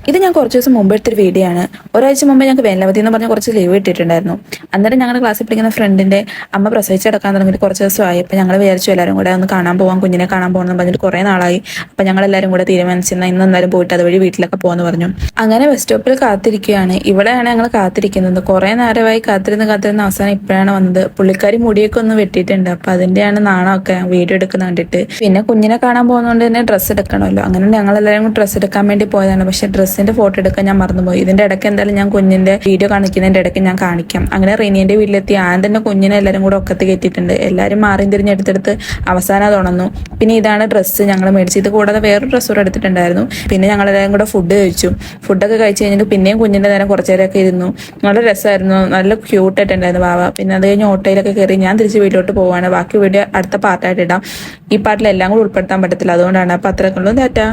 ഇത് ഞാൻ കുറച്ച് ദിവസം മുമ്പ് എടുത്തൊരു വീഡിയോ ആണ്. ഒരാഴ്ച മുമ്പ് ഞങ്ങൾക്ക് വേനലവധി എന്ന് പറഞ്ഞ കുറച്ച് ലീവ് ഇട്ടിട്ടുണ്ടായിരുന്നു. അന്നേരം ഞങ്ങളുടെ ക്ലാസ്സിൽ പഠിക്കുന്ന ഫ്രണ്ടിന്റെ അമ്മ പ്രസവിച്ചെടുക്കാൻ തുടങ്ങിയിട്ട് കുറച്ച് ദിവസമായി. അപ്പോൾ ഞങ്ങൾ വിചാരിച്ചു എല്ലാവരും കൂടെ ഒന്ന് കാണാൻ പോകാം, കുഞ്ഞിനെ കാണാൻ പോകണമെന്ന് പറഞ്ഞിട്ട് കുറേ നാളായി. അപ്പോൾ ഞങ്ങൾ എല്ലാവരും കൂടെ തീരുമാനിച്ചിരുന്ന ഇന്ന് എന്തായാലും പോയിട്ട് അതുവഴി വീട്ടിലൊക്കെ പോകുമെന്ന് പറഞ്ഞു. അങ്ങനെ ബസ് സ്റ്റോപ്പിൽ കാത്തിരിക്കുകയാണ്. ഇവിടെയാണ് ഞങ്ങൾ കാത്തിരിക്കുന്നത്. കുറേ നേരമായി കാത്തിരുന്ന് അവസാനം ഇപ്പോഴാണ് വന്നത്. പുള്ളിക്കാരി മുടിയൊക്കെ ഒന്ന് വെട്ടിയിട്ടുണ്ട്. അപ്പോൾ അതിൻ്റെയാണ് നാണമൊക്കെ വീഡിയോ എടുക്കുന്ന കണ്ടിട്ട്. പിന്നെ കുഞ്ഞിനെ കാണാൻ പോകുന്നതുകൊണ്ട് തന്നെ ഡ്രസ്സ് എടുക്കണമല്ലോ. അങ്ങനെ ഞങ്ങൾ എല്ലാവരും ഡ്രസ്സ് എടുക്കാൻ വേണ്ടി പോയതാണ്. പക്ഷേ ഡ്രസ്സിന്റെ ഫോട്ടോ എടുക്കാൻ ഞാൻ മറന്നുപോയി. ഇതിന്റെ ഇടയ്ക്ക് എന്തായാലും ഞാൻ കുഞ്ഞിന്റെ വീഡിയോ കാണിക്കുന്നതിന്റെ ഇടയ്ക്ക് ഞാൻ കാണിക്കാം. അങ്ങനെ റീനിയന്റെ വീട്ടിലെത്തി ഞാൻ തന്നെ കുഞ്ഞിനെ എല്ലാവരും കൂടെ ഒക്കത്ത് കയറ്റിയിട്ടുണ്ട്. എല്ലാവരും മാറിയും തിരിഞ്ഞെടുത്തെടുത്ത് അവസാനം തുണന്നു. പിന്നെ ഇതാണ് ഡ്രസ്സ് ഞങ്ങൾ മേടിച്ചു. ഇത് കൂടാതെ വേറൊരു ഡ്രസ്സ് കൂടെ എടുത്തിട്ടുണ്ടായിരുന്നു. പിന്നെ ഞങ്ങൾ എല്ലാവരും കൂടെ ഫുഡ് കഴിച്ചു. ഫുഡൊക്കെ കഴിച്ച് കഴിഞ്ഞിട്ട് പിന്നെയും കുഞ്ഞിന്റെ നേരം കുറച്ചു നേരമൊക്കെ ഇരുന്നു. നല്ല രസമായിരുന്നു, നല്ല ക്യൂട്ടായിട്ടുണ്ടായിരുന്നു വാവ. പിന്നെ അത് കഴിഞ്ഞ് ഓട്ടോയിലൊക്കെ കയറി ഞാൻ തിരിച്ച് വീട്ടിലോട്ട് പോവാണ്. ബാക്കി വീഡിയോ അടുത്ത പാർട്ടായിട്ട് ഇടാം. ഈ പാർട്ടിൽ എല്ലാം കൂടി ഉൾപ്പെടുത്താൻ പറ്റത്തില്ല, അതുകൊണ്ടാണ്. അപ്പൊ അത്രയൊക്കെ ഉള്ളൂ. ടാറ്റാ.